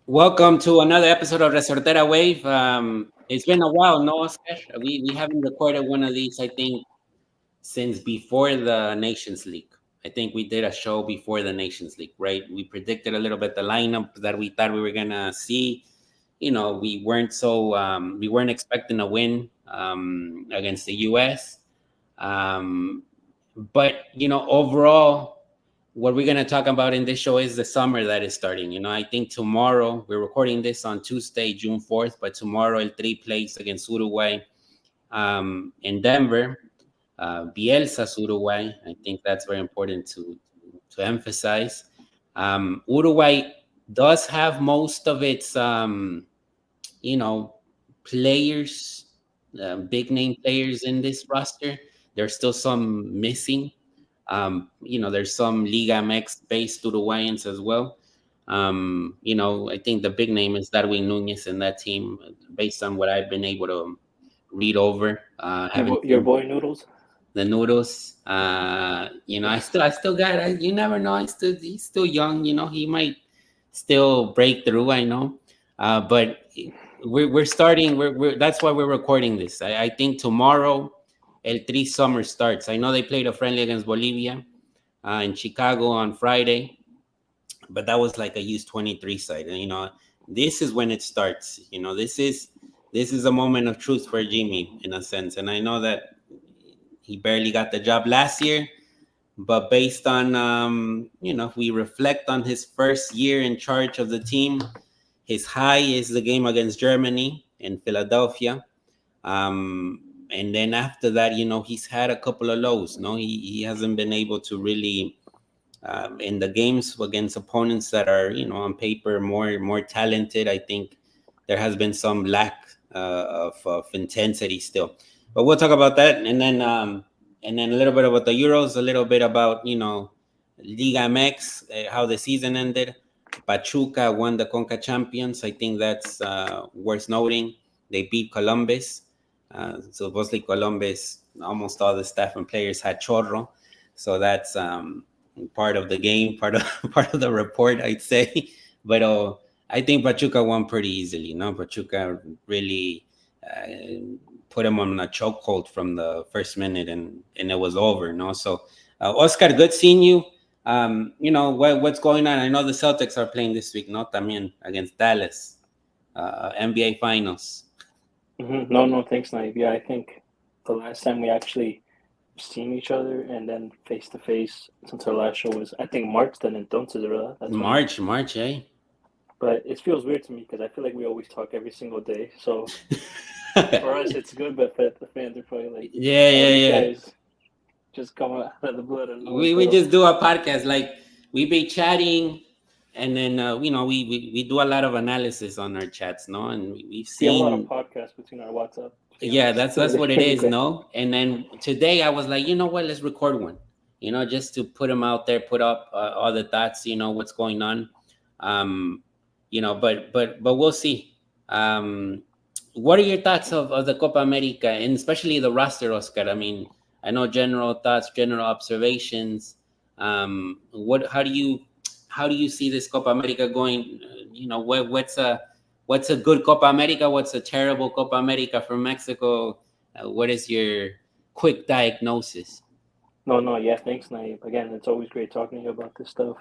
Welcome to another episode of Resortera Wave. It's been a while, no, Oscar? We haven't recorded one of these, I think, since before the Nations League. I think we did a show before the Nations League, right? We predicted a little bit the lineup that we thought we were gonna see. We weren't expecting a win against the U.S. Um, but overall, what we're going to talk about in this show is the summer that is starting. I think tomorrow, we're recording this on Tuesday, June 4th, but tomorrow El Tri plays against Uruguay in Denver. Bielsa's Uruguay. I think that's very important to emphasize. Uruguay does have most of its, you know, players, big name players in this roster. There's still some missing. There's some Liga MX based Uruguayans as well. I think the big name is Darwin Nunez in that team, based on what I've been able to read over. Haven't Your seen boy Noodles. the noodles. I still got. You never know. He's still young. He might still break through. I know, but we're starting. That's why we're recording this. I think tomorrow, El Tri summer starts. I know they played a friendly against Bolivia in Chicago on Friday, but that was like a U23 side. And this is when it starts. This is a moment of truth for Jimmy in a sense. And I know that he barely got the job last year, but based on if we reflect on his first year in charge of the team, his high is the game against Germany in Philadelphia. And then after that, he's had a couple of lows. No, he hasn't been able to really in the games against opponents that are on paper more talented. I think there has been some lack of intensity still, but we'll talk about that, and then a little bit about the Euros, a little bit about Liga MX, how the season ended. Pachuca won the Conca Champions. I think that's worth noting. They beat Columbus. Supposedly Columbus, almost all the staff and players had chorro, so that's part of the game, part of part of the report, I'd say. But I think Pachuca won pretty easily. Pachuca really put him on a chokehold from the first minute, and it was over. So Oscar, good seeing you. What's going on? I know the Celtics are playing this week, no, también against Dallas, NBA Finals. No, thanks, Naive. Yeah, I think the last time we actually seen each other and then face to face since our last show was, I think, March then entonces, ¿verdad? That's when. March, eh? But it feels weird to me because I feel like we always talk every single day. So for us, it's good, but for the fans are probably like, Yeah, "Oh, yeah, these yeah. guys just come out of the blood and nowhere." We Pero just do a podcast, like we be chatting, and then we do a lot of analysis on our chats, no, and we've we have a lot of seen. podcasts between our WhatsApp. To be Yeah, honest, that's what it is, Okay. no. And then today I was like, you know what, let's record one, just to put them out there, put up all the thoughts, what's going on. um but we'll see. What are your thoughts of the Copa America, and especially the roster, Oscar? I mean, I know general thoughts, general observations. What how do you see this Copa America going? What's a good Copa America? What's a terrible Copa America for Mexico? What is your quick diagnosis? No, yeah, thanks, Naive. Again, it's always great talking to you about this stuff.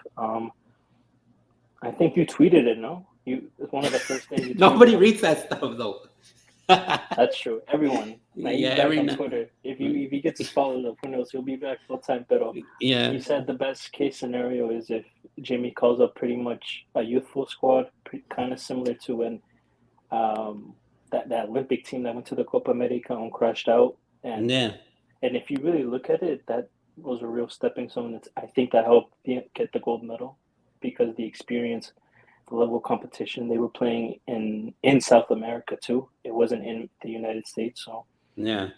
I think you tweeted it, no? It's one of the first things you tweeted Nobody on. reads that stuff though. That's true. Everyone. Now Yeah, he's back every on night. Twitter. If he gets his followers up, who knows? He'll be back full time. Pero Yeah, he said the best case scenario is if Jimmy calls up pretty much a youthful squad, kind of similar to when um, that Olympic team that went to the Copa America and crashed out. And yeah, and if you really look at it, that was a real stepping stone. I think that helped get the gold medal because the experience, the level of competition they were playing in South America too. It wasn't in the United States. So yeah.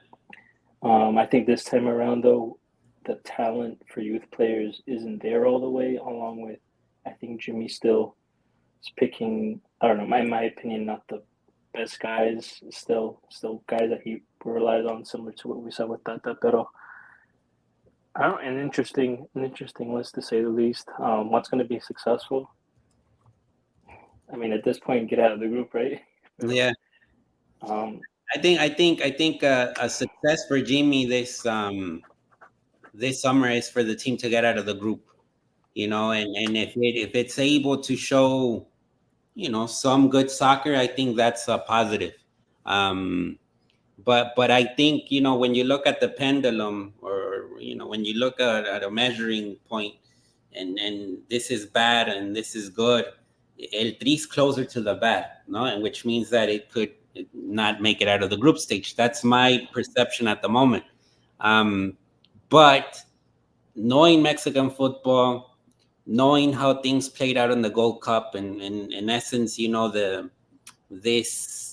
I think this time around though, the talent for youth players isn't there all the way. Along with, I think Jimmy still is picking. I don't know. In my opinion, not the best guys. Still guys that he relies on, similar to what we saw with Tata. Pero I don't. An interesting list to say the least. What's going to be successful? I mean, at this point, get out of the group, right? Yeah, um, I think a success for Jimmy this summer is for the team to get out of the group. And if it's able to show some good soccer, I think that's a positive. Um, but I think when you look at the pendulum, or when you look at a measuring point, and this is bad and this is good, el tri is closer to the bad, no, and which means that it could not make it out of the group stage. That's my perception at the moment. Um, but knowing Mexican football, knowing how things played out in the Gold Cup, and in essence, the this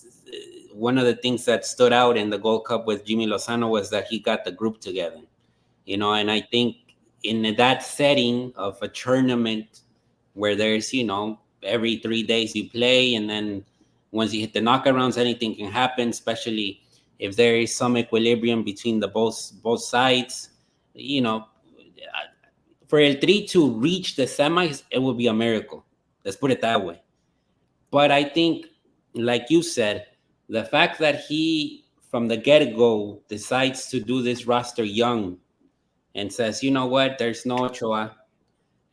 one of the things that stood out in the Gold Cup with Jimmy Lozano was that he got the group together. And I think in that setting of a tournament where there's every 3 days you play, and then once you hit the knockout rounds, anything can happen, especially if there is some equilibrium between the both sides. You know, for El Tri to reach the semis, it would be a miracle. Let's put it that way. But I think, like you said, the fact that he, from the get go, decides to do this roster young and says, you know what, there's no Ochoa,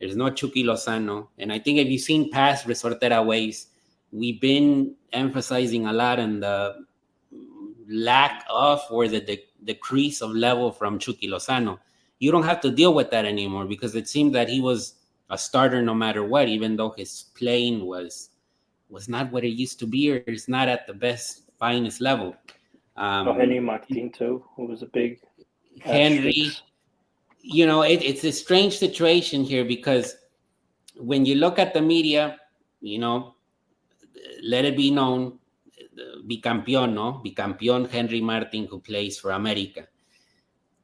there's no Chucky Lozano. And I think if you've seen past Resortera ways, we've been emphasizing a lot on the lack of, or the decrease of level from Chucky Lozano. You don't have to deal with that anymore, because it seemed that he was a starter no matter what, even though his playing was not what it used to be, or it's not at the best, finest level. Henry Um, Martin too, who was a big Henry, asterisk. it's a strange situation here, because when you look at the media, you know, let it be known, bicampeón, no? Bicampeón Henry Martin, who plays for America.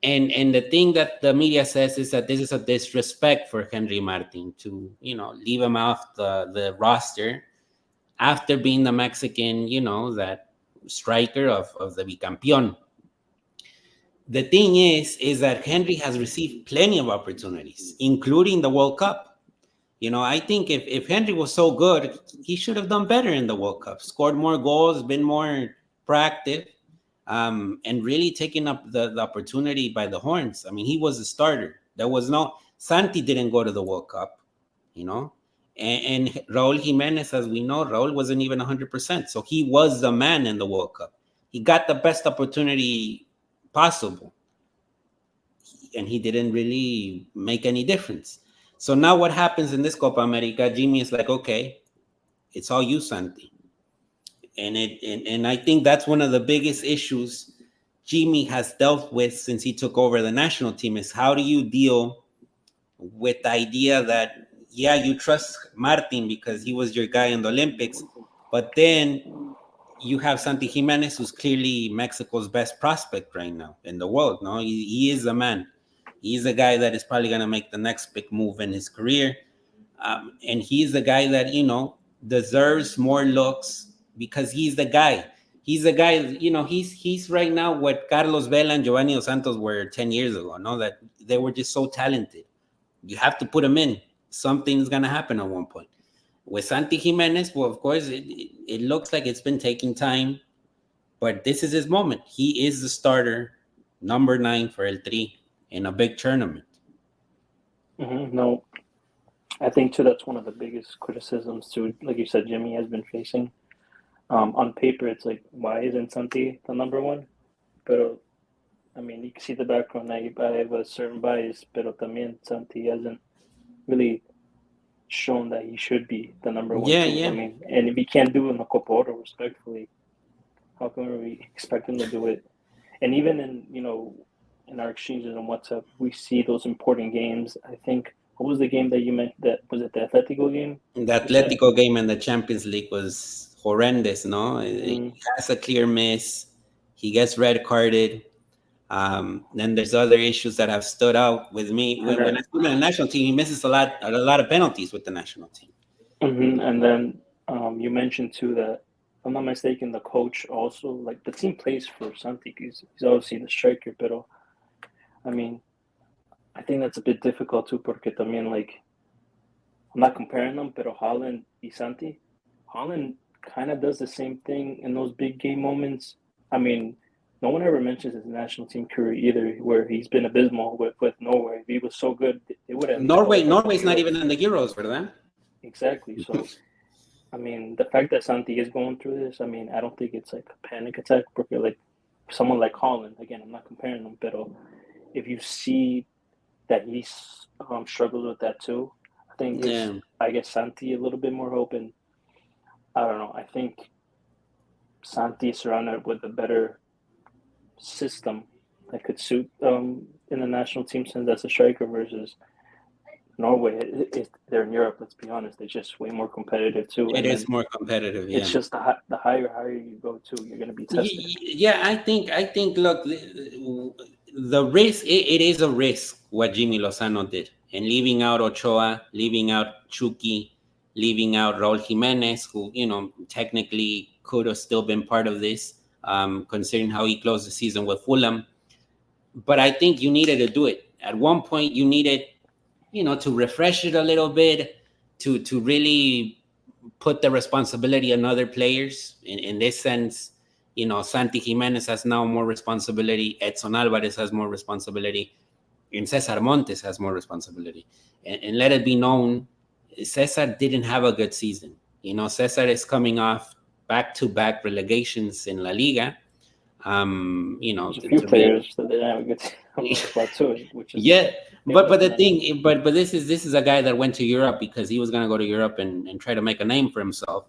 And the thing that the media says is that this is a disrespect for Henry Martin to, leave him off the roster after being the Mexican, that striker of the bicampeón. The thing is that Henry has received plenty of opportunities, including the World Cup. I think if Henry was so good, he should have done better in the World Cup, scored more goals, been more proactive, and really taking up the opportunity by the horns. I mean, he was a starter. There was no Santi didn't go to the World Cup, you know, and Raúl Jimenez, as we know, Raúl wasn't even 100%. So he was the man in the World Cup. He got the best opportunity possible, and he didn't really make any difference. So now what happens in this Copa America? Jimmy is like, okay, it's all you, Santi. And I think that's one of the biggest issues Jimmy has dealt with since he took over the national team, is how do you deal with the idea that, yeah, you trust Martin because he was your guy in the Olympics, but then you have Santi Jimenez, who's clearly Mexico's best prospect right now in the world. No, he is a man. He's a guy that is probably going to make the next big move in his career. And he's the guy that, deserves more looks, because he's the guy. He's the guy, he's right now what Carlos Vela and Giovanni Dos Santos were 10 years ago, no? That they were just so talented. You have to put them in. Something's going to happen at one point. With Santi Jimenez, well, of course, it looks like it's been taking time, but this is his moment. He is the starter, number 9 for El Tri in a big tournament. No, I think too that's one of the biggest criticisms too. Like you said, Jimmy has been facing. On paper, it's like, why isn't Santi the number one? But I mean, you can see the background. I have a certain bias, but también Santi hasn't really shown that he should be the number one Yeah, too. I yeah. mean, and if he can't do it in the Copa Oro, respectfully, how can we expect him to do it? And even in our exchanges on WhatsApp, we see those important games. I think, what was the game that you meant? That was it, the Atletico game? The You said. Atletico game in the Champions League was horrendous, no? He Mm-hmm. has a clear miss. He gets red carded. Then there's other issues that have stood out with me. And When I then, see him in the national team, he misses a lot of penalties with the national team. and then you mentioned too that, if I'm not mistaken, the coach also, like, the team plays for Santi. He's obviously the striker, but I mean, I think that's a bit difficult too, porque también, like, I'm not comparing them, pero Holland y Santi, Holland kind of does the same thing in those big game moments. I mean, no one ever mentions his national team career either, where he's been abysmal with Norway. If he was so good, they would have qualified for the Norway's not even Euros. in the Euros, ¿verdad? Exactly. So, I mean, the fact that Santi is going through this, I mean, I don't think it's like a panic attack. Because like someone like Holland, again, I'm not comparing them, but if you see that he's struggled with that too, I think gives Yeah, I guess Santi a little bit more hope. And I don't know. I think Santi is surrounded with a better system that could suit in the national team since that's a striker versus Norway. They're in Europe. Let's be honest. They're just way more competitive too. it And is then more competitive. it's Yeah. just the higher you go to, you're going to be tested. Yeah, I think. Look, the risk. It is a risk what Jimmy Lozano did, and leaving out Ochoa, leaving out Chucky, leaving out Raul Jimenez, who technically could have still been part of this, considering how he closed the season with Fulham. But I think you needed to do it at one point. You needed, to refresh it a little bit, to really put the responsibility on other players. In this sense, Santi Jimenez has now more responsibility. Edson Alvarez has more responsibility. And Cesar Montes has more responsibility. And let it be known, Cesar didn't have a good season. Cesar is coming off back-to-back relegations in La Liga. There's a few To be players that didn't have a good spot too, which is yeah, they but would but have the managed. thing, but this is a guy that went to Europe because he was gonna go to Europe and try to make a name for himself,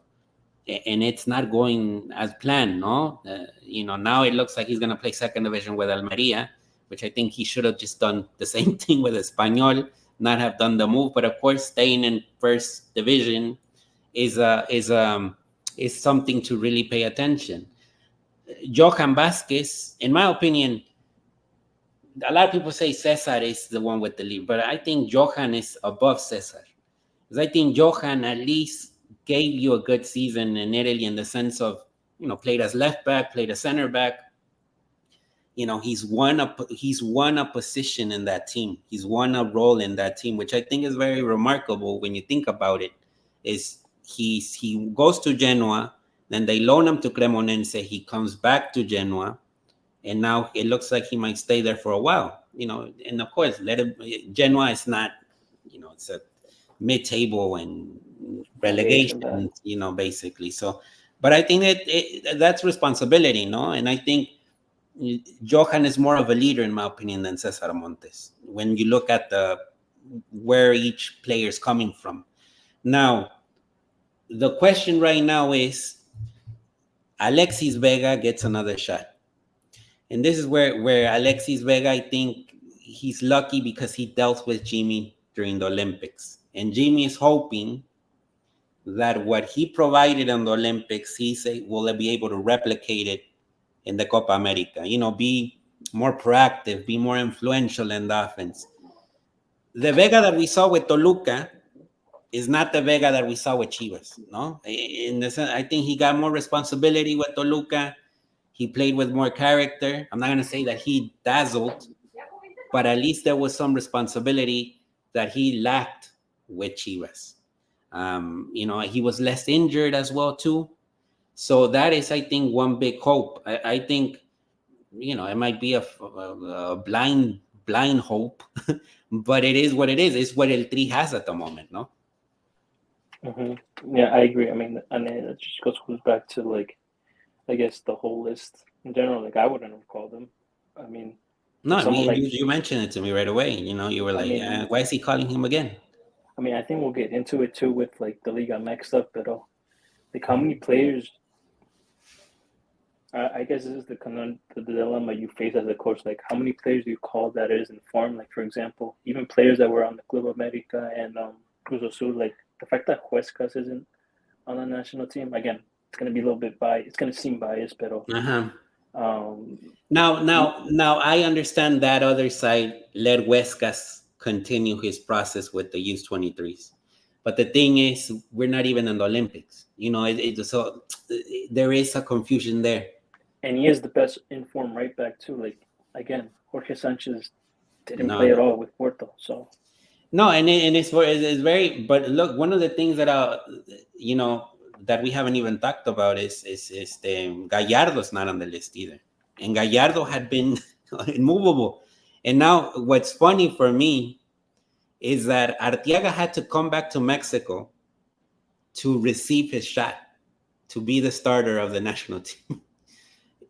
and it's not going as planned, no. Now it looks like he's gonna play second division with Almeria, which I think he should have just done the same thing with Espanyol, not have done the move. But of course, staying in first division is is something to really pay attention. Johan Vasquez, in my opinion, a lot of people say Cesar is the one with the lead, but I think Johan is above Cesar. Because I think Johan at least gave you a good season in Italy in the sense of, played as left back, played as center back. He's won a position in that team. He's won a role in that team, which I think is very remarkable when you think about it. Is he goes to Genoa, then they loan him to Cremonense. He comes back to Genoa, and now it looks like he might stay there for a while. And of course, let him. Genoa is not, it's a mid-table and Relegation bad. relegation, basically. So, but I think that's responsibility, no? And I think Johan is more of a leader, in my opinion, than Cesar Montes. When you look at the where each player is coming from. Now, the question right now is Alexis Vega gets another shot. And this is where Alexis Vega, I think he's lucky because he dealt with Jimmy during the Olympics. And Jimmy is hoping that what he provided on the Olympics, will be able to replicate it in the Copa America. Be more proactive, be more influential in the offense. The Vega that we saw with Toluca is not the Vega that we saw with Chivas, no? In the sense, I think he got more responsibility with Toluca. He played with more character. I'm not going to say that he dazzled, but at least there was some responsibility that he lacked with Chivas. He was less injured as well too. So that is, I think, one big hope. I think, it might be a blind hope, but it is what it is. It's what El Tri has at the moment, no? Yeah, I agree. I mean, and it just goes back to like I guess the whole list in general. Like I wouldn't have called him. I mean, No, with someone like you mentioned it to me right away. You were I like, mean, why is he calling him again? I think we'll get into it too with like the Liga Mech stuff, but like how many players? I guess this is the dilemma you face as a coach. Like how many players do you call that is in form? Like for example, even players that were on the Club America and Cruz Azul. Like the fact that Huescas isn't on the national team. Again, it's gonna be a little bit biased. It's gonna seem biased, but Uh-huh. um, Now, I understand that other side let Huescas continue his process with the youth 23s. But the thing is, we're not even in the Olympics. So there is a confusion there. and he is the best informed right back too. Like again, Jorge Sanchez didn't No, play at all with Porto, so no, and it's very. But look, one of the things that you know that we haven't even talked about is the Gallardo's not on the list either, and Gallardo had been immovable. And now, what's funny for me is that Arteaga had to come back to Mexico to receive his shot to be the starter of the national team.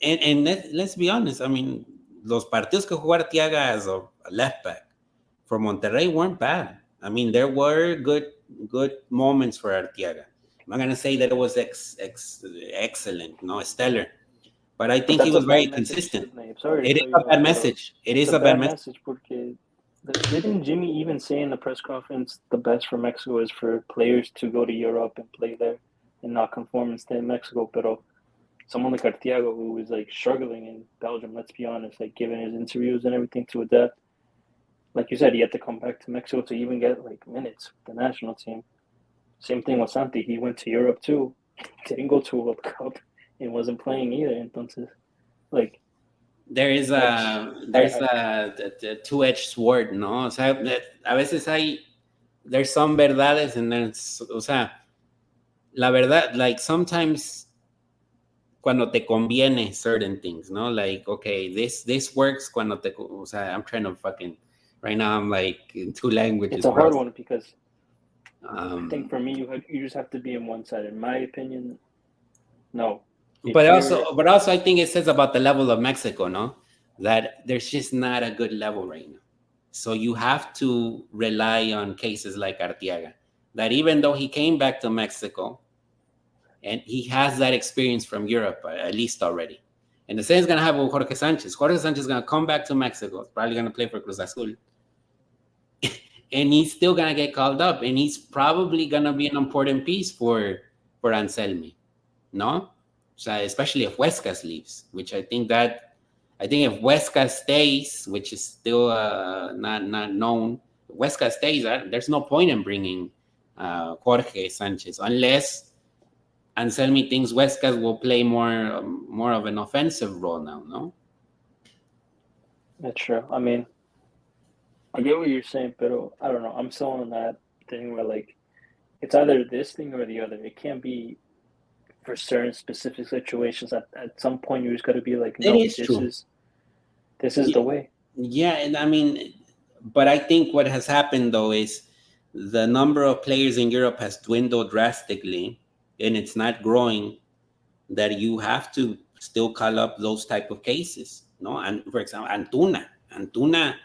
And let's be honest. I mean, los partidos que jugó Arteaga as a left back for Monterrey weren't bad. I mean, there were good moments for Arteaga. I'm not gonna say that it was excellent, no, stellar, but I But think he that's a was very bad message consistent. too, Nate. Sorry to It is cut a you off, bad but message. It it's is a a bad bad message. message because didn't Jimmy even say in the press conference the best for Mexico is for players to go to Europe and play there and not conform and stay in Mexico? But someone like Arteaga, who was like struggling in Belgium, let's be honest, like given his interviews and everything to adapt, like you said, he had to come back to Mexico to even get like minutes with the national team. Same thing with Santi. He went to Europe too, didn't go to a World Cup, and wasn't playing either. Entonces, like There is that's a two-edged sword, ¿no? O sea, a veces there's some verdades and there's, o sea, la verdad, like sometimes cuando te conviene certain things, no? Like, okay, this works cuando te, o sea, I'm trying to fucking, right now I'm like in two languages, it's a hard bro. one because I think for me you just have to be in one side. In my opinion, no. But also I think it says about the level of Mexico, no? That there's just not a good level right now. So you have to rely on cases like Arteaga, that even though he came back to Mexico and he has that experience from Europe, at least already. And the same is going to happen with Jorge Sanchez. Jorge Sanchez is going to come back to Mexico, probably going to play for Cruz Azul. And he's still going to get called up. And he's probably going to be an important piece for Anselmi, no? So especially if Huescas leaves, which I think if Huesca stays, which is still not known, Huesca stays, there's no point in bringing Jorge Sanchez unless Anselmi thinks Huescas will play more of an offensive role now, no? That's true. I mean, I get what you're saying, but I don't know. I'm still on that thing where like it's either this thing or the other. It can't be for certain specific situations. At some point, you just got to be like, It no, is true. This is the way. Yeah, and I mean, but I think what has happened though is the number of players in Europe has dwindled drastically, and it's not growing. That you have to still call up those type of cases, no? And for example, Antuna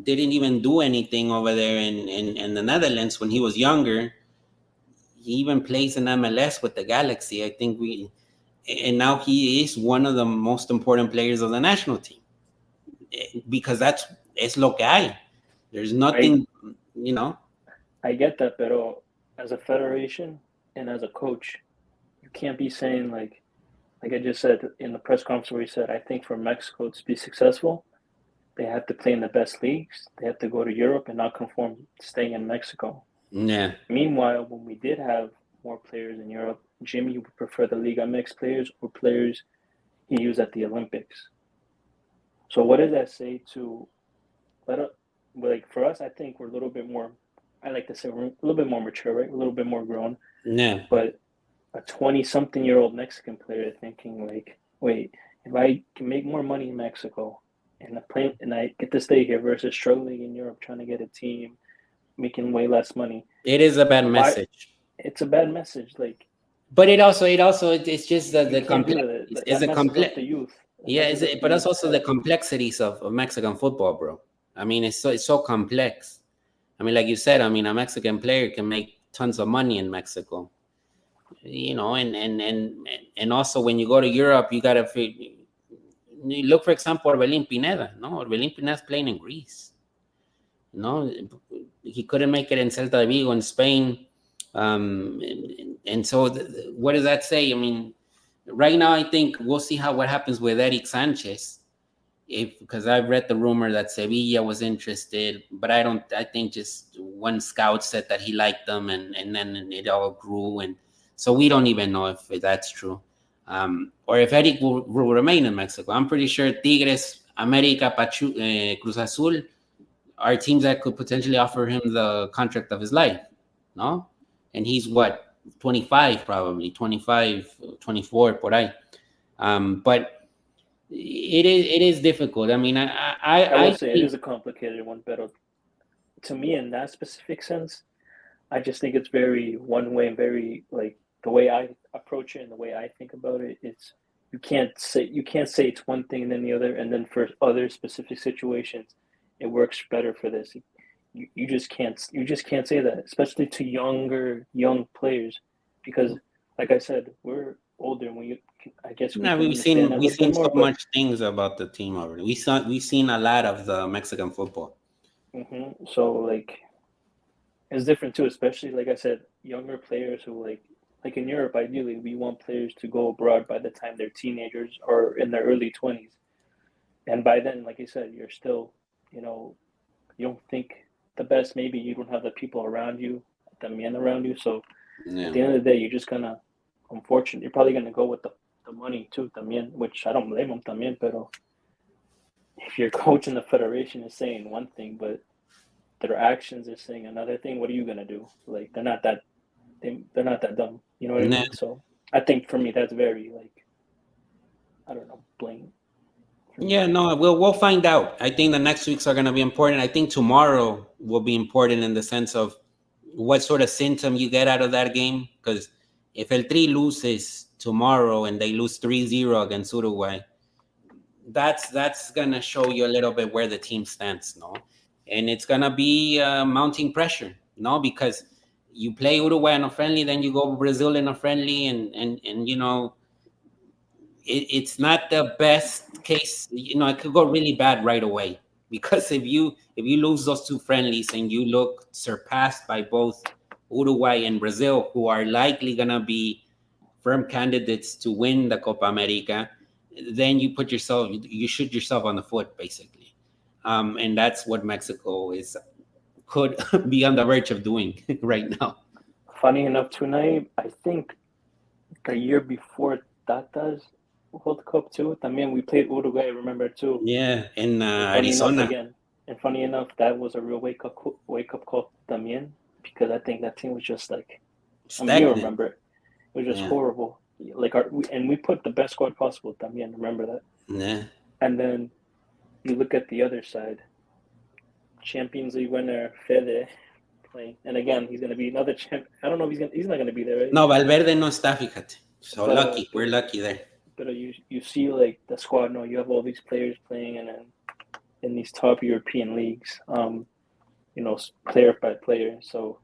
didn't even do anything over there in the Netherlands when he was younger. He even plays in MLS with the Galaxy. I think and now he is one of the most important players of the national team because es lo que hay. There's nothing, you know. I get that, but as a federation and as a coach, you can't be saying like I just said in the press conference where he said, I think for Mexico to be successful, they have to play in the best leagues. They have to go to Europe and not conform to staying in Mexico. Yeah. Meanwhile, when we did have more players in Europe, Jimmy would prefer the Liga MX players or players he used at the Olympics. So what does that say to like for us? I think we're a little bit more. I like to say we're a little bit more mature, right? A little bit more grown. Yeah. But a 20-something-year-old Mexican player thinking like, wait, if I can make more money in Mexico and I get to stay here versus struggling in Europe trying to get a team, making way less money. It is a bad message. It's a bad message, like. But it's just the complexities. It's a complex. The youth. Yeah, but it's also the complexities of Mexican football, bro. I mean, it's so complex. I mean, like you said, I mean, a Mexican player can make tons of money in Mexico. You know, and also when you go to Europe, you gotta look, for example, Orbelín Pineda. No, Orbelín Pineda's playing in Greece. No, he couldn't make it in Celta de Vigo in Spain. And so what does that say? I mean, right now I think we'll see what happens with Eric Sanchez, because I've read the rumor that Sevilla was interested, but I think just one scout said that he liked them, and then it all grew, and so we don't even know if that's true, or if Eric will remain in Mexico. I'm pretty sure Tigres, America, Cruz Azul are teams that could potentially offer him the contract of his life, no? And he's what, 25 probably 25, 24 por ahí. But it is difficult. I mean, I will I say it think is a complicated one, but to me, in that specific sense, I just think it's very one way and very like the way I approach it and the way I think about it. It's you can't say it's one thing and then the other, and then for other specific situations, it works better for this. You just can't say that, especially to young players, because like I said, we're older and I guess we no, can we've understand seen a we've little bit seen so more. But much things about the team already. We've seen a lot of the Mexican football. so like it's different too, especially like I said, younger players who like in Europe, ideally we want players to go abroad by the time they're teenagers or in their early 20s. And by then, like I said, you're still, you don't think the best, maybe you don't have the people around you, the men around you. So at Yeah. the end of the day, you're just gonna unfortunately you're probably gonna go with the money too, también, which I don't blame them también, pero if your coach in the federation is saying one thing, but their actions are saying another thing, what are you gonna do? Like they're not that dumb. You know what I Nah. mean? So I think for me that's very like I don't know, blatant for me. Yeah, no, we'll find out. I think the next weeks are going to be important. I think tomorrow will be important in the sense of what sort of symptom you get out of that game. Because if El Tri loses tomorrow and they lose 3-0 against Uruguay, that's gonna show you a little bit where the team stands, no? And it's gonna be mounting pressure, no? Because you play Uruguay in a friendly, then you go Brazil in a friendly, and it's not the best case. It could go really bad right away because if you lose those two friendlies and you look surpassed by both Uruguay and Brazil, who are likely gonna be firm candidates to win the Copa America, then you shoot yourself on the foot, basically. And that's what Mexico could be on the verge of doing right now. Funny enough, tonight I think the year before Tata's World Cup too. I mean, we played Uruguay. Remember too. Yeah, in And funny enough, Arizona, again, and funny enough, that was a real wake up call también, because I think that team was just like, I mean, you stagnant. remember it. It was just Yeah, horrible. Like and we put the best squad possible también. Remember that. yeah. And then you look at the other side, Champions League winner Fede playing, and again he's going to be another champ. I don't know if he's not going to be there, right? No, Valverde no está, fíjate. So But lucky, we're lucky there. you see like the squad. No, you have all these players playing, and then in these top European leagues, player by player. So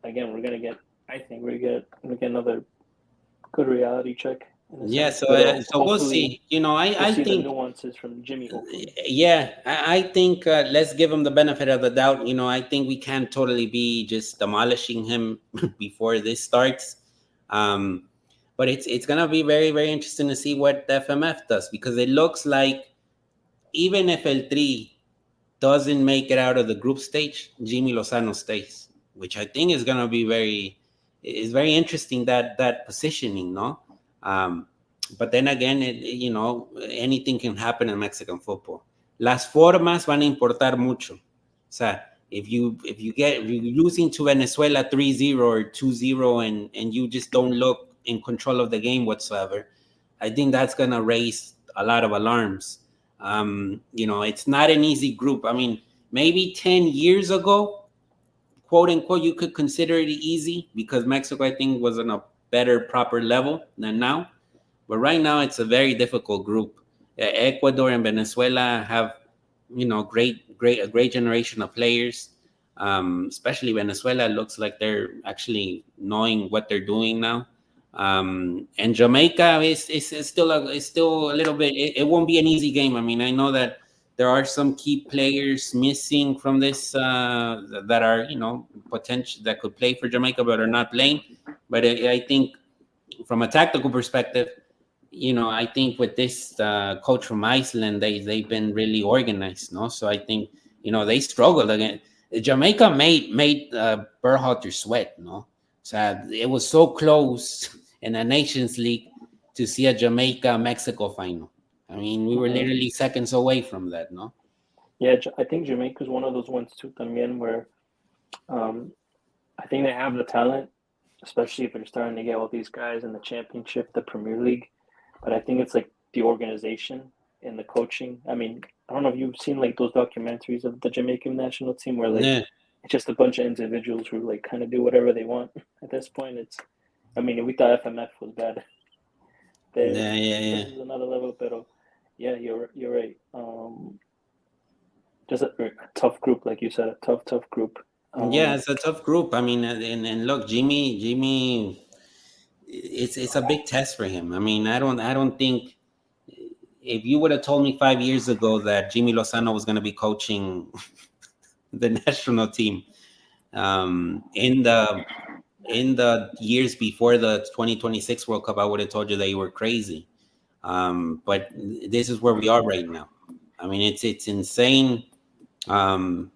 again, we're gonna get. I think we're gonna get another good reality check in a Yeah, sense. so But so we'll hopefully see. I we'll I see the think nuances from Jimmy. Hopefully, yeah, I think let's give him the benefit of the doubt. I think we can't totally be just demolishing him before this starts. Um, but it's gonna be very very interesting to see what the FMF does because it looks like even if El Tri doesn't make it out of the group stage, Jimmy Lozano stays, which I think is very interesting that positioning, no. Um, but then again, anything can happen in Mexican football. Las formas van a importar mucho. O sea, if you're losing to Venezuela 3-0 or 2-0 and you just don't look in control of the game whatsoever, I think that's gonna raise a lot of alarms. It's not an easy group. I mean, maybe 10 years ago, quote unquote, you could consider it easy because Mexico, I think, was on a better, proper level than now. But right now, it's a very difficult group. Ecuador and Venezuela have, a great generation of players. Especially Venezuela looks like they're actually knowing what they're doing now. And Jamaica is still a little bit. It won't be an easy game. I mean, I know that there are some key players missing from this that are potential that could play for Jamaica but are not playing. But I think from a tactical perspective, I think with this coach from Iceland, they've been really organized, no. So I think they struggled again. Jamaica made Berhalter sweat, no. So it was so close in a Nations League to see a Jamaica Mexico final. I mean, we were mm-hmm. literally seconds away from that, no. Yeah, I think Jamaica's one of those ones too, también, where I think they have the talent, especially if you're starting to get all these guys in the championship, the Premier League. But I think it's like the organization and the coaching. I mean, I don't know if you've seen like those documentaries of the Jamaican national team where like Yeah, it's just a bunch of individuals who like kind of do whatever they want. At this point, it's. I mean, we thought FMF was bad. yeah, yeah, This yeah. is another level, but yeah, you're right. Just a tough group, like you said, a tough group. Yeah, Um, it's a tough group. I mean, and look, Jimmy, it's a big test for him. I mean, I don't think if you would have told me 5 years ago that Jimmy Lozano was going to be coaching the national team in the years before the 2026 World Cup, I would have told you that you were crazy. But this is where we are right now. I mean, it's insane. Um,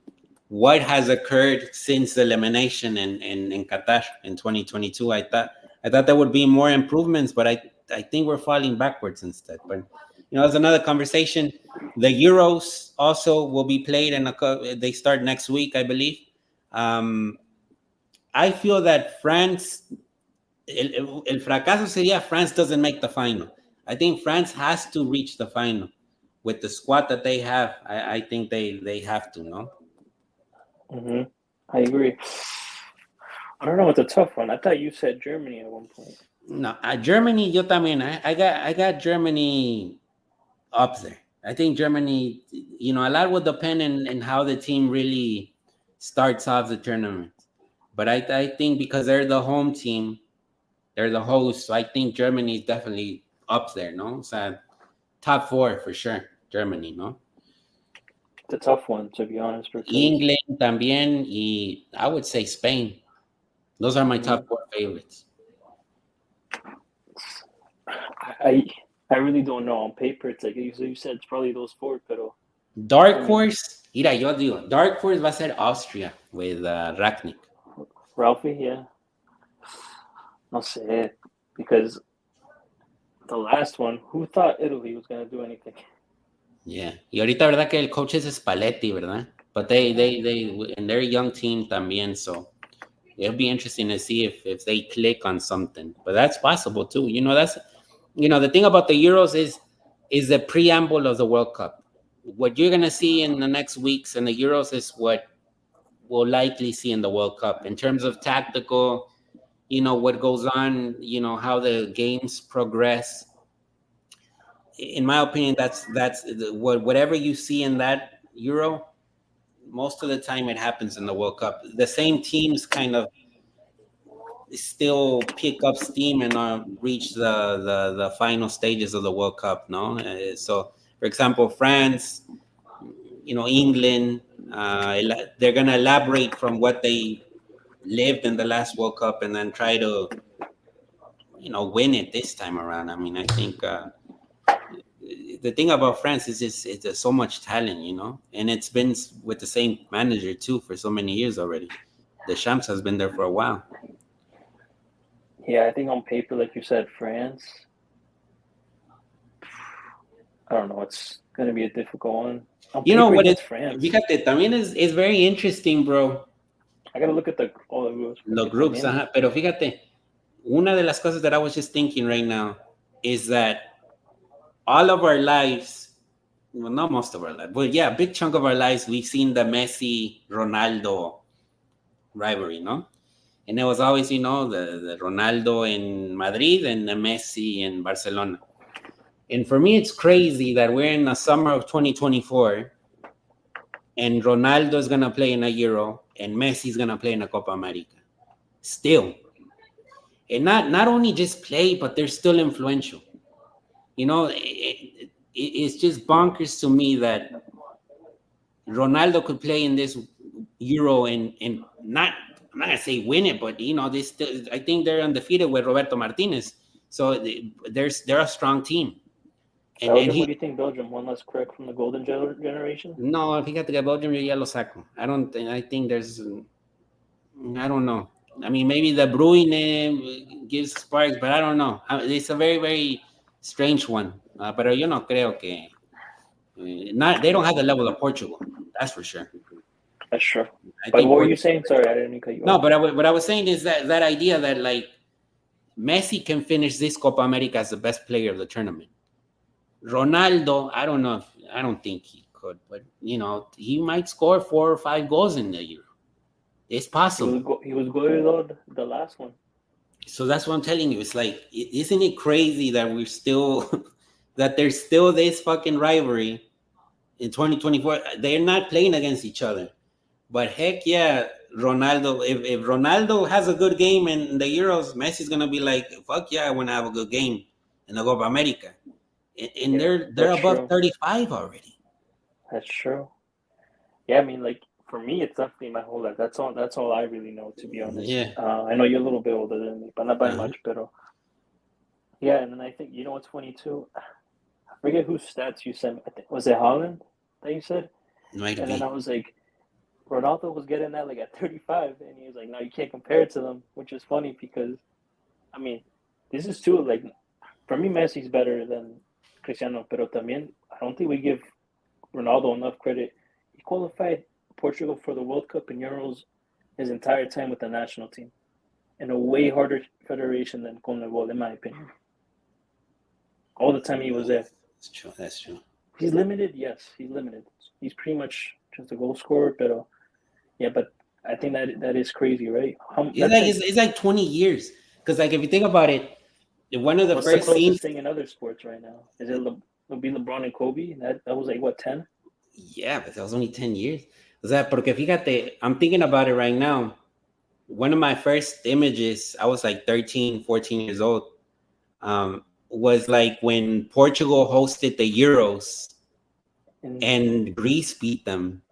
what has occurred since the elimination in Qatar in 2022? I thought there would be more improvements, but I think we're falling backwards instead. But it's another conversation. The Euros also will be played, and they start next week, I believe. Um, I feel that el fracaso sería France doesn't make the final. I think France has to reach the final with the squad that they have. I think they have to, no? hmm I agree. I don't know. It's a tough one. I thought you said Germany at one point. No, Germany, yo también. I got Germany up there. I think Germany, a lot will depend in how the team really starts off the tournament. But I think because they're the home team, they're the host, so I think Germany is definitely up there, no? So top four for sure, Germany, no? It's a tough one, to be honest, because England también, y I would say Spain. Those are my mhm, top four favorites. I I really don't know. On paper, it's like you said, it's probably those four. But I Dark mean, horse, mira, yo digo, Dark horse va a ser Austria with Ragnick. Ralphie, yeah, no sé, because the last one, who thought Italy was gonna do anything? Yeah. Y ahorita, ¿verdad? Que el coach es Spalletti, ¿verdad? But and they're a young team también, so it'll be interesting to see if they click on something. But that's possible too. The thing about the Euros is the preamble of the World Cup. What you're gonna see in the next weeks in the Euros is what we'll likely see in the World Cup in terms of tactical, what goes on, how the games progress. In my opinion, whatever you see in that Euro, most of the time it happens in the World Cup. The same teams kind of still pick up steam and reach the final stages of the World Cup. No, so for example, France, England, they're gonna elaborate from what they lived in the last World Cup and then try to win it this time around. I mean, I think the thing about France is just it's so much talent, and it's been with the same manager too for so many years already. The Champs has been there for a while. Yeah, I think on paper, like you said, France. I don't know. It's gonna be a difficult one. On You know paper, what yeah, it? it's France. Fíjate, también is very interesting, bro. I gotta look at the all the rules Los porque groups, también. ajá. Pero fíjate, una de las cosas that I was just thinking right now is that all of our lives, well, not most of our lives, but yeah, a big chunk of our lives, we've seen the Messi Ronaldo rivalry, no? And it was always, the Ronaldo in Madrid and the Messi in Barcelona. And for me, it's crazy that we're in the summer of 2024 and Ronaldo is going to play in a Euro and Messi is going to play in a Copa America. Still. And not only just play, but they're still influential. It's just bonkers to me that Ronaldo could play in this Euro and not, I'm not gonna say win it, but they still, I think they're undefeated with Roberto Martinez, so they're a strong team, and Belgium. What he do you think? Belgium one less correct from the golden generation. no, fíjate que Belgium yo ya lo saco. I think I don't know. I mean, maybe the Bruyne gives sparks, but I don't know. It's a very very strange one, pero yo no creo que not they don't have the level of Portugal. That's for sure. That's true. I But think what were you saying? Sorry, I didn't mean to cut you no, off. but what I was saying is that idea that like Messi can finish this Copa America as the best player of the tournament. Ronaldo, I don't think he could, but he might score 4 or 5 goals in the year. It's possible. He was goleador the last one. So that's what I'm telling you. It's like, isn't it crazy that we're still that there's still this fucking rivalry in 2024? They're not playing against each other, but heck yeah, Ronaldo. If Ronaldo has a good game in the Euros, Messi's gonna be like, fuck yeah, I want to have a good game in the Copa America, and Yeah, they're that's above true. 35 already. That's true. Yeah, I mean, like for me, it's definitely my whole life. That's all. That's all I really know, to be honest. Yeah. I know you're a little bit older than me, but not by Uh-huh. much. But yeah, and then I think you know what's funny too. I forget whose stats you sent. I think was it Holland that you said, Might and then I be. was like, Ronaldo was getting that like at 35, and he was like, no, you can't compare it to them, which is funny because I mean, this is too like for me, Messi's better than Cristiano, pero también I don't think we give Ronaldo enough credit. He qualified Portugal for the World Cup and Euros his entire time with the national team in a way harder federation than CONMEBOL, in my opinion. All the time he was there. That's true. That's true. He's limited, yes, he's limited. He's pretty much just a goal scorer, but yeah, but I think that is crazy, right? It's That's like like it's like 20 years. Because like if you think about it, one of the what's the first closest scenes. thing in other sports right now? Is it would be LeBron and Kobe? That was like what 10? Yeah, but that was only 10 years. O sea, porque fíjate, I'm thinking about it right now. One of my first images, I was like 13, 14 years old, was like when Portugal hosted the Euros And and Greece beat them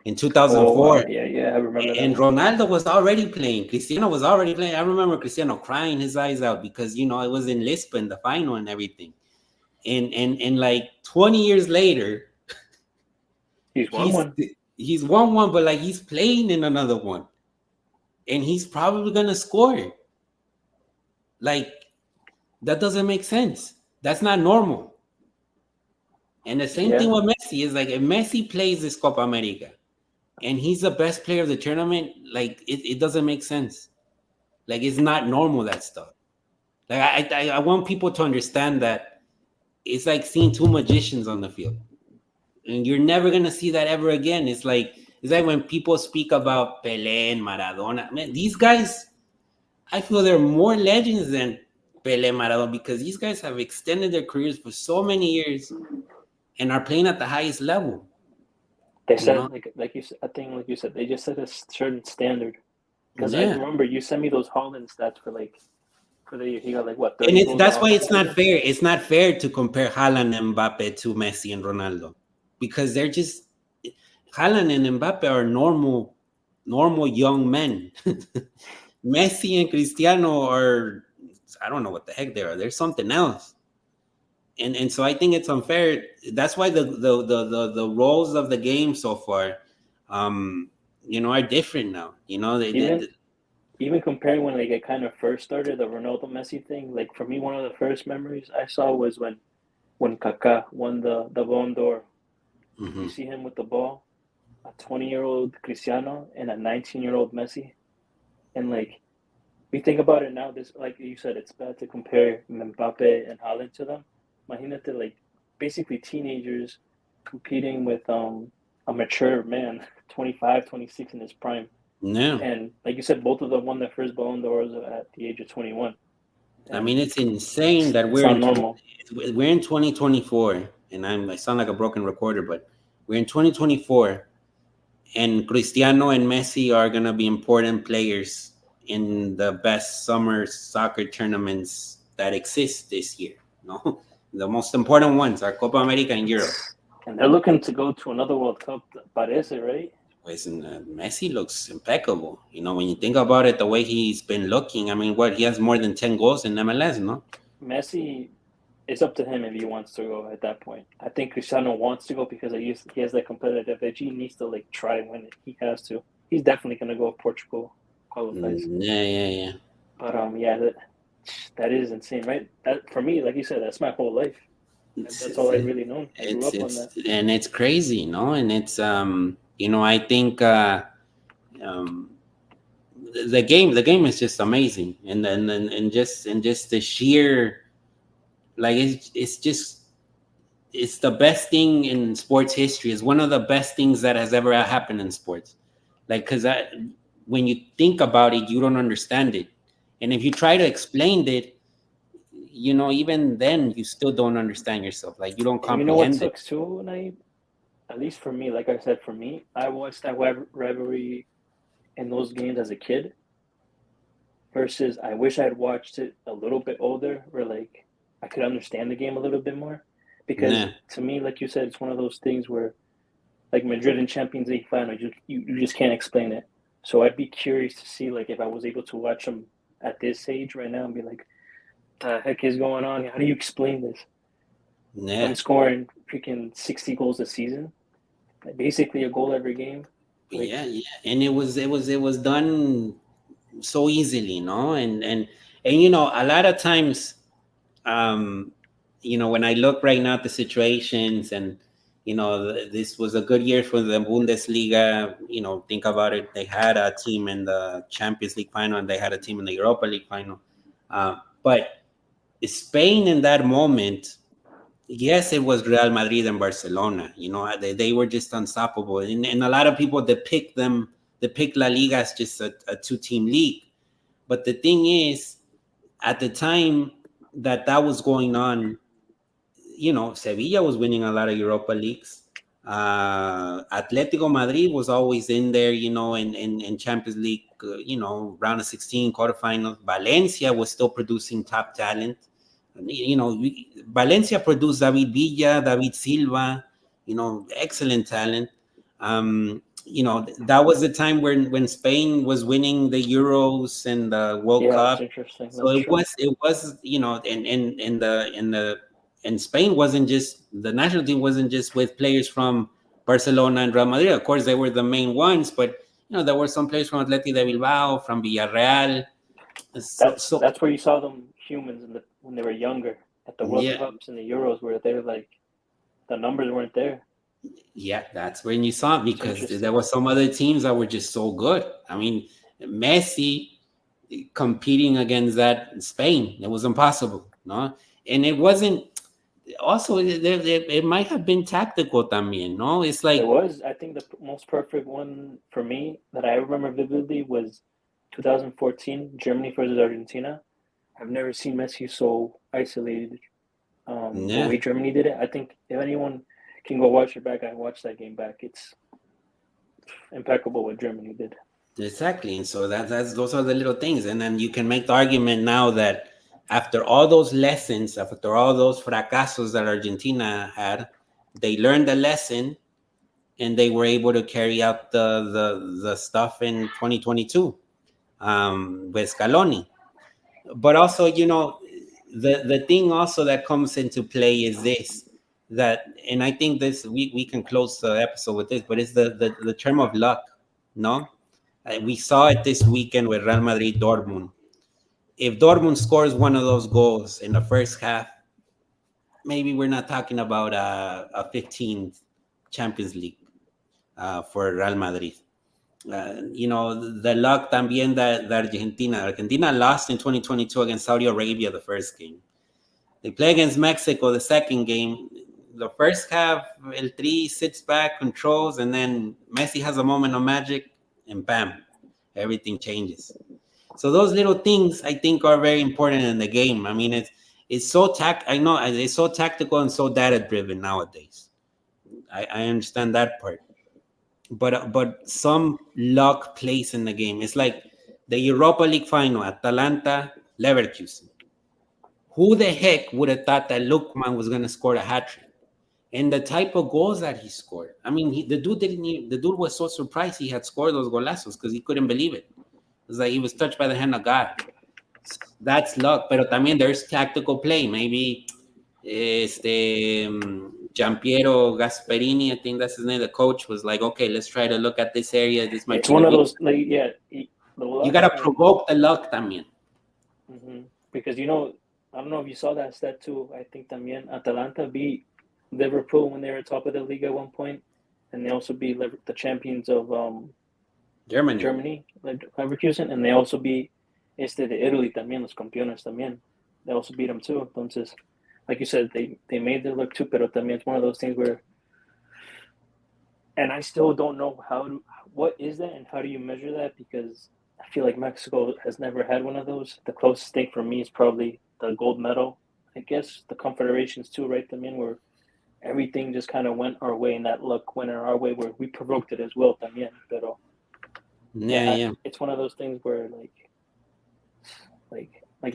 in oh wow, 2004. yeah, I remember that And one. Ronaldo was already playing. Cristiano was already playing. I remember Cristiano crying his eyes out because, it was in Lisbon, the final and everything. And like 20 years later, He's won he's one. he's won one, but like he's playing in another one. And he's probably gonna score. Like that doesn't make sense. That's not normal. And the same thing Yeah, with Messi is like if Messi plays this Copa America and he's the best player of the tournament, like it doesn't make sense. Like it's not normal that stuff. Like I want people to understand that it's like seeing two magicians on the field, and you're never gonna see that ever again. It's like when people speak about Pelé and Maradona. Man, these guys, I feel they're more legends than Pelé, Maradona because these guys have extended their careers for so many years and are playing at the highest level. they You said know? like you I think like you said they just set a certain standard. Because I Yeah. remember you sent me those Holland stats for like for the he got like what And 30 goals that's all why time it's not season. fair. It's not fair to compare Haaland and Mbappe to Messi and Ronaldo because they're just Haaland and Mbappe are normal young men. Messi and Cristiano are I don't know what the heck they are. They're something else. And so I think it's unfair. That's why the roles of the game so far, are different now. Even even comparing when like it kind of first started the Ronaldo Messi thing. Like for me, one of the first memories I saw was when Kaká won the Ballon d'Or. You Mhm. see him with the ball, a 20-year-old Cristiano and a 19-year-old Messi, and like we think about it now, this like you said, it's bad to compare Mbappe and Haaland to them. Imagínate like basically teenagers competing with a mature man, 25, 26 in his prime. No, And like you said, both of them won their first Ballon d'Ors at the age of 21. I mean And it's insane that it's we're not in normal. we're in 2024, and I sound like a broken recorder, but we're in 2024, and Cristiano and Messi are gonna be important players in the best summer soccer tournaments that exist this year. No, the most important ones are Copa America and Euro. And they're looking to go to another World Cup, parece, right? Pues, Messi looks impeccable. When you think about it, the way he's been looking, I mean, what he has more than 10 goals in MLS, no? Messi, it's up to him if he wants to go at that point. I think Cristiano wants to go because he has that competitive edge. He needs to like try and win it. He has to. He's definitely going to go if Portugal qualifies. Yeah, yeah, yeah. But yeah, that is insane, right? That for me, like you said, that's my whole life. It's That's all I really know. I grew it's up on it's that. and it's crazy, no? And it's I think um, the game is just amazing, and just the sheer, like, it's just, it's the best thing in sports history. It's one of the best things that has ever happened in sports. Like, because when you think about it, you don't understand it, and if you try to explain it, even then you still don't understand yourself. Like, you don't And you know what comprehend it. sucks too, Naib? At least for me, like I said, for me, I watched that rivalry in those games as a kid versus I wish I had watched it a little bit older where like I could understand the game a little bit more. Because Nah. to me, like you said, it's one of those things where like Madrid and Champions League final, you just can't explain it. So I'd be curious to see like if I was able to watch them at this age right now and be like, the heck is going on? How do you explain this? Yeah. Them scoring freaking 60 goals a season, like basically a goal every game. Like Yeah, yeah, and it was done so easily, no, and a lot of times, um, when I look right now at the situations, and this was a good year for the Bundesliga. Think about it. They had a team in the Champions League final, and they had a team in the Europa League final. But Spain in that moment, yes, it was Real Madrid and Barcelona. They were just unstoppable, and a lot of people depict La Liga as just a two-team league. But the thing is, at the time that was going on, Sevilla was winning a lot of Europa leagues. Atletico Madrid was always in there, in Champions League, round of 16, quarterfinals. Valencia was still producing top talent. Valencia produced David Villa, David Silva, excellent talent. That was the time when Spain was winning the Euros and the World yeah, that's Cup. interesting. So That's true. it was, and Spain wasn't just, the national team wasn't just with players from Barcelona and Real Madrid. Of course, they were the main ones, but there were some players from Atleti de Bilbao, from Villarreal. So That's where you saw them humans when they were younger at the World yeah, Cups and the Euros where they're like the numbers weren't there. yeah, that's when you saw it, It's because there interesting. were some other teams that were just so good. I mean, Messi competing against that Spain, it was impossible, no, and it wasn't. Also, it might have been tactical también, no? It's It like, was, I think, the most perfect one for me that I remember vividly was 2014 Germany versus Argentina. I've never seen Messi so isolated. The yeah, way Germany did it, I think if anyone can go watch it back, I watched that game back. It's impeccable what Germany did. exactly. And so that's those are the little things, and then you can make the argument now that after all those lessons, after all those fracasos that Argentina had, they learned the lesson, and they were able to carry out the stuff in 2022, with Scaloni. But also, the thing also that comes into play is this, that, and I think this, we can close the episode with this, but it's the term of luck, no? We saw it this weekend with Real Madrid Dortmund. If Dortmund scores one of those goals in the first half, maybe we're not talking about a 15th Champions League, for Real Madrid. The luck también that Argentina lost in 2022 against Saudi Arabia the first game. They play against Mexico the second game. The first half, El Tri sits back, controls, and then Messi has a moment of magic, and bam, everything changes. So those little things, I think, are very important in the game. I mean, it's so I know it's so tactical and so data driven nowadays. I understand that part, but some luck plays in the game. It's like the Europa League final, Atalanta Leverkusen. Who the heck would have thought that Lookman was going to score a hat trick? And the type of goals that he scored. I mean, the dude was so surprised he had scored those golazos because he couldn't believe it. It was like he was touched by the hand of God. That's luck. Pero también there's tactical play. Maybe Giampiero Gasperini, I think that's his name, the coach, was like, okay, let's try to look at this area. This might It's be the one of weak. those like yeah, the You luck got to and provoke the luck también. because I don't know if you saw that stat too. I think también Atalanta beat Liverpool when they were top of the league at one point. and they also beat the champions of Germany. Germany, Leverkusen, and they also beat de Italy también, los campeones también. They also beat them too. Entonces, like you said, they made it look too, pero también it's one of those things where, and I still don't know what is that and how do you measure that, because I feel like Mexico has never had one of those. The closest thing for me is probably the gold medal. I guess the Confederations too, right? También where everything just kind of went our way, and that luck went our way where we provoked it as well también. Pero Yeah, yeah, yeah. it's one of those things where like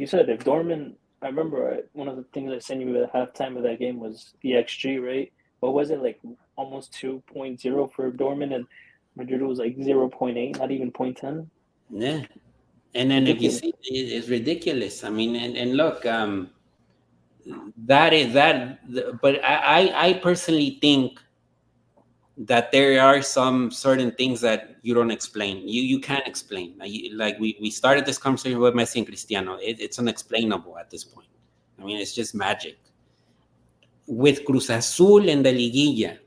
you said, if Dortmund, I remember one of the things I sent you at halftime of that game was the XG, right? What was it, like almost 2.0 for Dortmund, and Madrid was like 0.8, not even 0.10. Yeah. And then if you Ridiculous. see, it's ridiculous. I mean, and look, that is that. But I personally think that there are some certain things that you don't explain. You can't explain. Like we started this conversation with Messi and Cristiano. It's unexplainable at this point. I mean, it's just magic. With Cruz Azul and the Liguilla,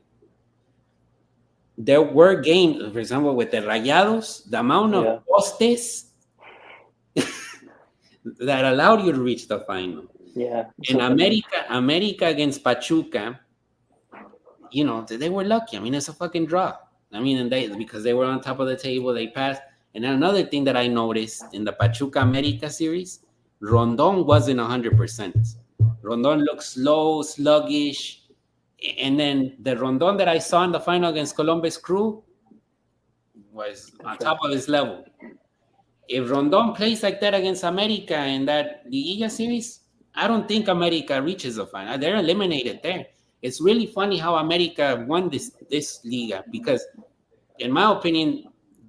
there were games, for example, with the Rayados, the amount of Yeah, postes that allowed you to reach the final. yeah. In So también, America against Pachuca, they were lucky. I mean, it's a fucking draw. I mean, and because they were on top of the table, they passed. And another thing that I noticed in the Pachuca America series, Rondon wasn't 100%. Rondon looked slow, sluggish. And then the Rondon that I saw in the final against Columbus Crew was on different. top of his level. If Rondon plays like that against America in that Liguilla series, I don't think America reaches the final. They're eliminated there. It's really funny how America won this Liga because, in my opinion,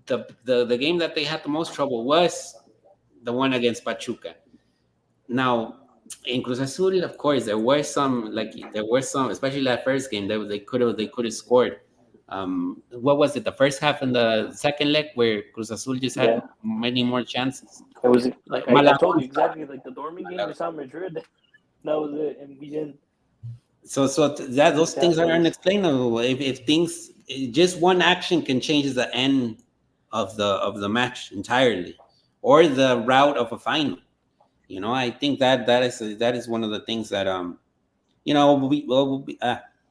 the game that they had the most trouble was the one against Pachuca. Now, in Cruz Azul, of course, there were some, especially that first game, they could have scored. What was it? The first half and the second leg where Cruz Azul just had Yeah, many more chances. it was like I told you Malagón exactly, like the Dortmund game we saw Madrid. That was it, and we didn't that those beat things that are place. unexplainable. If things, just one action can change the end of the match entirely, or the route of a final. I think that is one of the things that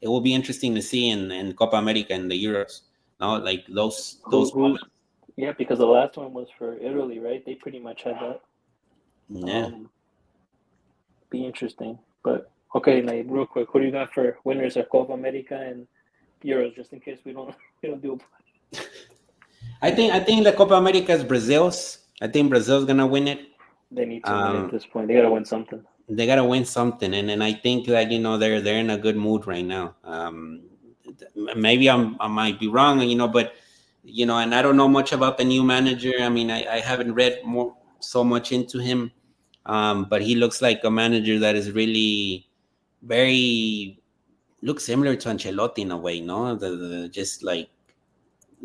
it will be interesting to see in Copa America and the Euros. No, like those Who's moments. Yeah, because the last one was for Italy, right? They pretty much had that. Yeah. Um, be interesting. But okay, like real quick, who do you got for winners of Copa America and Euros, just in case we don't we don't do. I think the Copa America is Brazil's. I think Brazil's gonna win it. They need to win at Um, this point. They gotta win something. they gotta win something, and I think that they're in a good mood right now. Maybe I might be wrong, but and I don't know much about the new manager. I mean, I haven't read more so much into him, but he looks like a manager that is really very looks similar to Ancelotti in a way, no?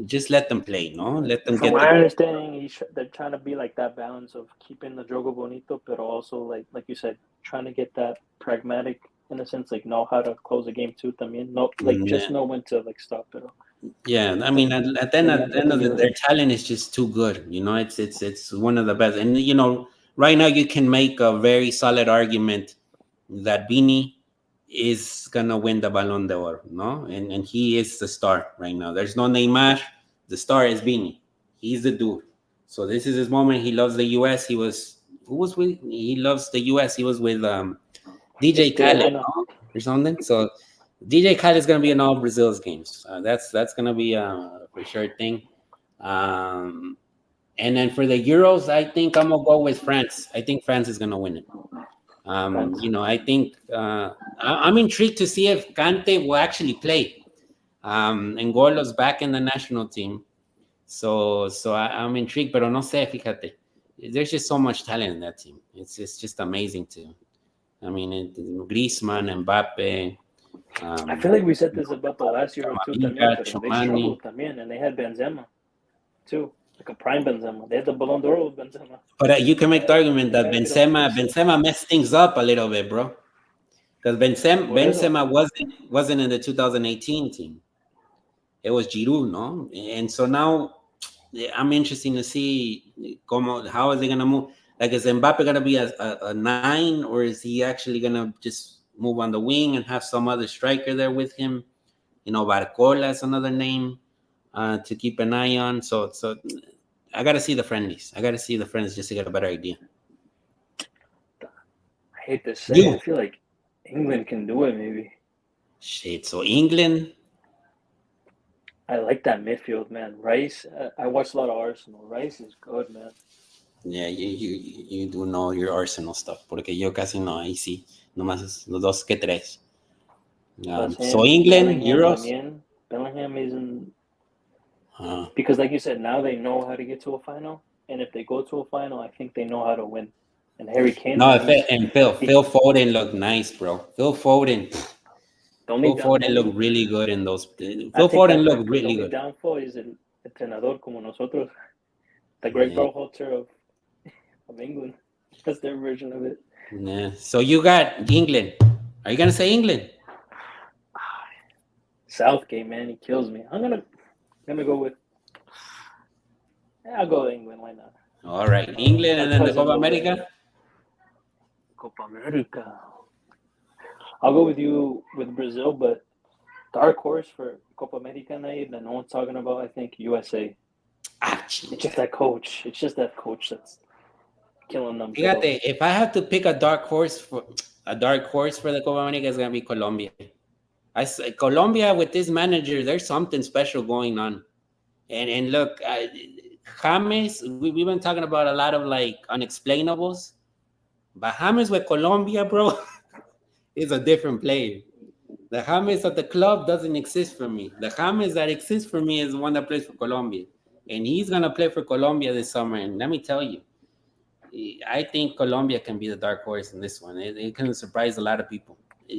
Just let them play, no? Let them From get my the understanding, they're trying to be like that balance of keeping the Jogo Bonito, but also like you said, trying to get that pragmatic in a sense, like know how to close a game too. I mean, no, like just yeah. know when to like stop it. Yeah, I But mean, at the end of their talent is just too good. It's one of the best. And right now you can make a very solid argument that Vini is gonna win the Ballon d'Or, no? And he is the star right now. There's no Neymar. The star is Vini. He's the dude. So this is his moment. He loves the U.S. He loves the U.S. He was with DJ I Khaled, know. no? Or something. So DJ Khaled is going to be in all Brazil's games. That's going to be a for sure thing. Um, and then for the Euros, I think I'm gonna go with France. I think France is going to win it. France. I think I'm intrigued to see if Kante will actually play. And Golo's back in the national team, so I'm intrigued. But no sé, fíjate, there's just so much talent in that team. It's just amazing to. I mean, Griezmann, Mbappe, I feel like we said this about the last Euro too, Camavinga, también, but they Chouamani. struggled también, and they had Benzema too, like a prime Benzema. They had the Ballon d'Or with Benzema. But you can make the argument They that gotta get him Benzema fixed. Benzema messed things up a little bit, bro. Because Por eso. Benzema wasn't in the 2018 team, it was Giroud, no? And so now I'm interested to see how is he gonna move. Like, is Mbappe gonna be a nine, or is he actually gonna just move on the wing and have some other striker there with him? Barcola is another name to keep an eye on. So I gotta see the friendlies. I gotta see the friends just to get a better idea. I hate to say, I You feel like England can do it. Maybe shit. So England, I like that midfield, man. Rice. I watched a lot of Arsenal. Rice is good, man. yeah, you do know your Arsenal stuff, porque yo casi no, ahí sí, nomás los dos que tres. Plus So him, England, Bellingham Euros. también. Bellingham isn't Uh, because, like you said, now they know how to get to a final, and if they go to a final, I think they know how to win. And Harry Kane, no, man, and Phil Foden looked nice, bro. the only Phil down, the Foden only looked really good in those. I Phil take Foden that back looked because the really only good. downfall is el entrenador como nosotros, the Greg Yeah, Berhalter of England. That's their version of it. yeah. So you got England. Are you gonna say England? Southgate, man, he kills me. I'm gonna go with. Yeah, I'll go with England. Why not? All right, England, My and then the cousin Copa will win America. Copa America. I'll go with you with Brazil, but dark horse for Copa America night that no one's talking about. I think USA. Ah, It's chinga. just that coach. It's just that coach that's killing them. Pero Fíjate, if I have to pick a dark horse for the Copa America, it's gonna be Colombia. Colombia with this manager, there's something special going on. And look, James, we've been talking about a lot of like unexplainables, but James with Colombia, bro, is a different player. The James at the club doesn't exist for me. The James that exists for me is the one that plays for Colombia. And he's going to play for Colombia this summer. And let me tell you, I think Colombia can be the dark horse in this one. It can surprise a lot of people.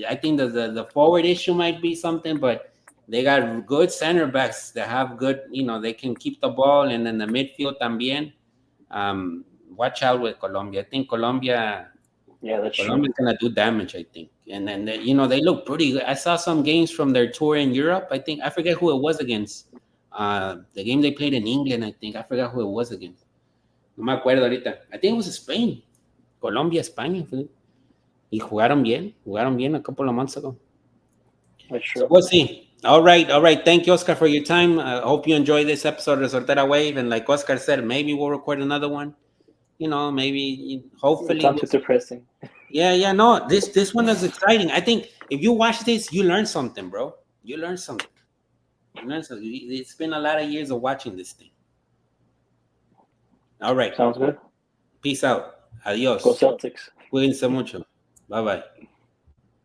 I think the forward issue might be something, but they got good center backs that have good, they can keep the ball, and then the midfield también. Watch out with Colombia. I think yeah, that's true. Colombia's gonna do damage, I think. And then they look pretty good. I saw some games from their tour in Europe. I forget who it was against. The game they played in England, I think. I forgot who it was against. No me acuerdo ahorita. I think it was Spain. Colombia, España. Y jugaron bien a couple of months ago. That's So true. we'll see. All right, all right. Thank you, Oscar, for your time. I hope you enjoyed this episode of Resortera Wave. And like Oscar said, maybe we'll record another one. Maybe, It hopefully, sounds we'll too see. depressing. Yeah. No, this one is exciting. I think if you watch this, you learn something, bro. You learn something. You learn something. It's been a lot of years of watching this thing. All right. Sounds good. Peace out. Go Adios. Celtics. Cuídense mucho. Bye bye.